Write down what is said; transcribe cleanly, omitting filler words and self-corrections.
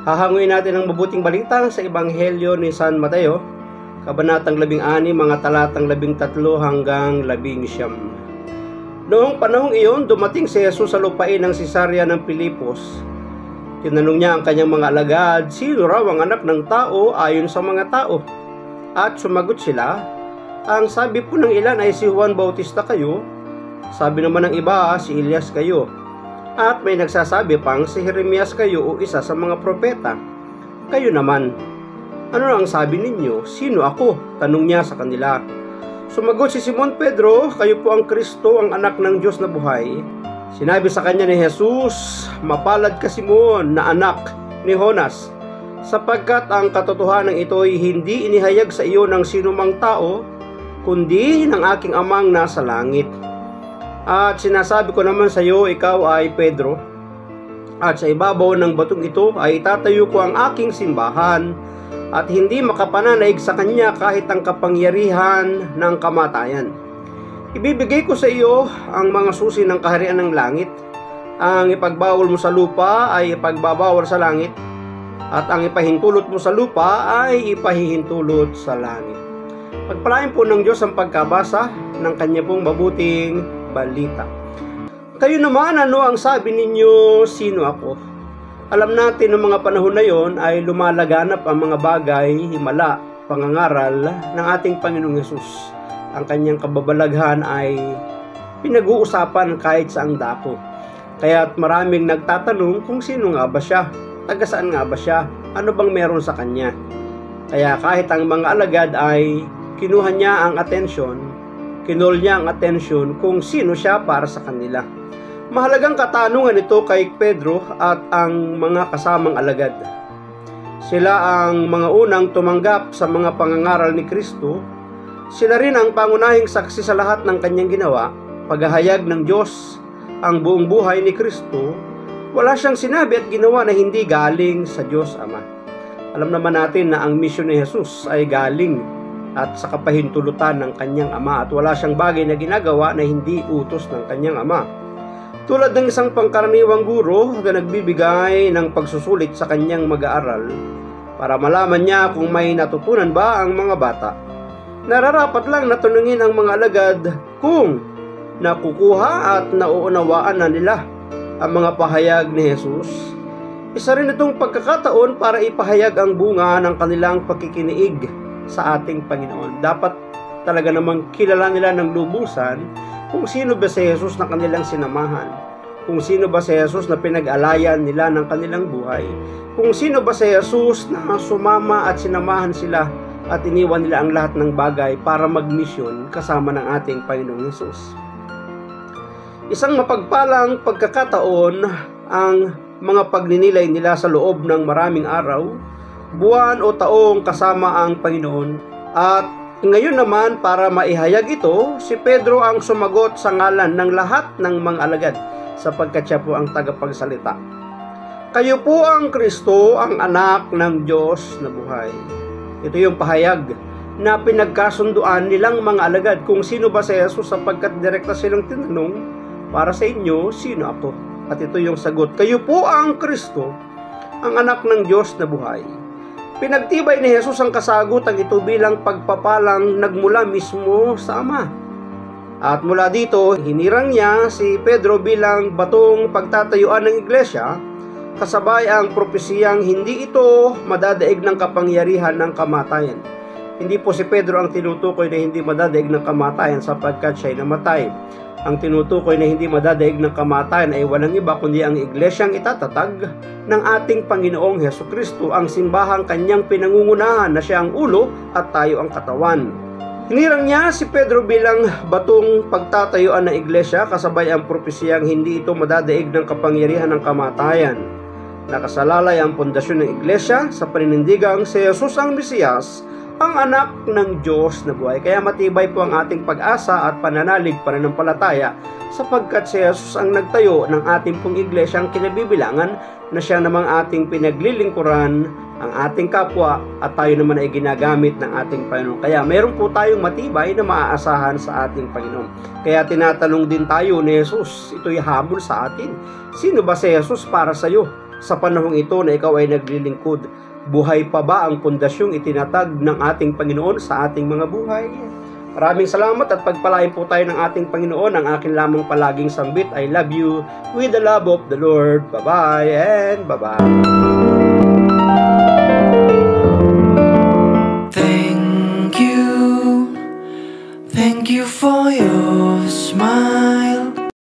Hahanguin natin ang mabuting balita sa Ebanghelyo ni San Mateo, Kabanatang 16, mga talatang 13 hanggang 19. Noong panahong iyon, dumating si Jesus sa lupain ng Cesarea ng Pilipos. Tinanong niya ang kanyang mga alagad, sino raw ang anak ng tao ayon sa mga tao? At sumagot sila, ang sabi po ng ilan ay si Juan Bautista kayo, sabi naman ng iba si Elias kayo, at may nagsasabi pang si Jeremias kayo o isa sa mga propeta. Kayo naman, ano ang sabi ninyo? Sino ako? Tanong niya sa kanila. Sumagot si Simon Pedro, kayo po ang Kristo, ang anak ng Diyos na buhay. Sinabi sa kanya ni Jesus, mapalad ka Simon na anak ni Jonas, sapagkat ang katotohanan ito ay hindi inihayag sa iyo ng sinumang tao, kundi ng aking amang nasa langit. At sinasabi ko naman sa iyo, ikaw ay Pedro, at sa ibabaw ng batong ito ay itatayo ko ang aking simbahan, at hindi makapananaig sa kanya kahit ang kapangyarihan ng kamatayan. Ibibigay ko sa iyo ang mga susi ng kaharian ng langit. Ang ipagbawal mo sa lupa ay ipagbabawal sa langit, at ang ipahintulot mo sa lupa ay ipahihintulot sa langit. Pagpalain po ng Diyos ang pagkabasa ng kanya pong mabuting balita. Kayo naman, ano ang sabi ninyo, sino ako? Alam natin ng mga panahon na yon ay lumalaganap ang mga bagay, himala, pangangaral ng ating Panginoong Hesus. Ang kanyang kababalaghan ay pinag-uusapan kahit saang dako. Kaya't maraming nagtatanong kung sino nga ba siya, taga saan nga ba siya, ano bang meron sa kanya. Kaya kahit ang mga alagad ay kinuha niya ang atensyon, kinol niya ang atensyon kung sino siya para sa kanila. Mahalagang katanungan ito kay Pedro at ang mga kasamang alagad. Sila ang mga unang tumanggap sa mga pangangaral ni Kristo. Sila rin ang pangunahing saksi sa lahat ng kanyang ginawa, paghahayag ng Diyos, ang buong buhay ni Kristo. Wala siyang sinabi at ginawa na hindi galing sa Diyos Ama. Alam naman natin na ang misyon ni Jesus ay galing at sa kapahintulutan ng kanyang ama, at wala siyang bagay na ginagawa na hindi utos ng kanyang ama. Tulad ng isang pangkaraniwang guro na nagbibigay ng pagsusulit sa kanyang mag-aaral para malaman niya kung may natutunan ba ang mga bata. Nararapat lang na tanungin ang mga alagad kung nakukuha at nauunawaan na nila ang mga pahayag ni Jesus. Isa rin itong pagkakataon para ipahayag ang bunga ng kanilang pagkikiniig sa ating Panginoon. Dapat talaga namang kilala nila ng lubusan kung sino ba si Jesus na kanilang sinamahan, kung sino ba si Jesus na pinag-alayan nila ng kanilang buhay, kung sino ba si Jesus na sumama at sinamahan sila at iniwan nila ang lahat ng bagay para magmisyon kasama ng ating Panginoong Jesus. Isang mapagpalang pagkakataon ang mga pagninilay nila sa loob ng maraming araw, buwan o taong kasama ang Panginoon. At ngayon naman, para maihayag ito, si Pedro ang sumagot sa ngalan ng lahat ng mga alagad, sapagkat siya po ang tagapagsalita. Kayo po ang Kristo, ang anak ng Diyos na buhay. Ito yung pahayag na pinagkasunduan nilang mga alagad kung sino ba si Jesus, sapagkat direkta silang tinanong, para sa inyo, sino ako? At ito yung sagot, kayo po ang Kristo, ang anak ng Diyos na buhay. Pinagtibay ni Jesus ang kasagutan ito bilang pagpapalang nagmula mismo sa Ama. At mula dito, hinirang niya si Pedro bilang batong pagtatayuan ng iglesia, kasabay ang propesiyang hindi ito madadaig ng kapangyarihan ng kamatayan. Hindi po si Pedro ang tinutukoy na hindi madadaig ng kamatayan sapagkat siya'y namatay. Ang tinutukoy na hindi madadaig ng kamatayan ay walang iba kundi ang iglesyang itatatag ng ating Panginoong Hesukristo, ang simbahang kanyang pinangungunahan na siya ang ulo at tayo ang katawan. Hinirang niya si Pedro bilang batong pagtatayuan ng iglesia, kasabay ang propesiyang hindi ito madadaig ng kapangyarihan ng kamatayan. Nakasalalay ang pundasyon ng iglesia sa paninindigang si Jesus ang Mesiyas, ang anak ng Diyos na buhay. Kaya matibay po ang ating pag-asa at pananalig pananampalataya, sapagkat si Jesus ang nagtayo ng ating pong iglesyang kinabibilangan, na siya namang ating pinaglilingkuran, ang ating kapwa, at tayo naman ay ginagamit ng ating Panginoon. Kaya meron po tayong matibay na maaasahan sa ating Panginoon. Kaya tinatanong din tayo ni Jesus, ito'y habol sa atin, sino ba si Jesus para sa iyo? sa panahong ito na ikaw ay naglilingkod? Buhay pa ba ang pundasyong itinatag ng ating Panginoon sa ating mga buhay? Maraming salamat at pagpalain po tayo ng ating Panginoon. Ang akin lamang palaging sambit, I love you with the love of the Lord. Bye-bye and bye-bye. Thank you for your smile.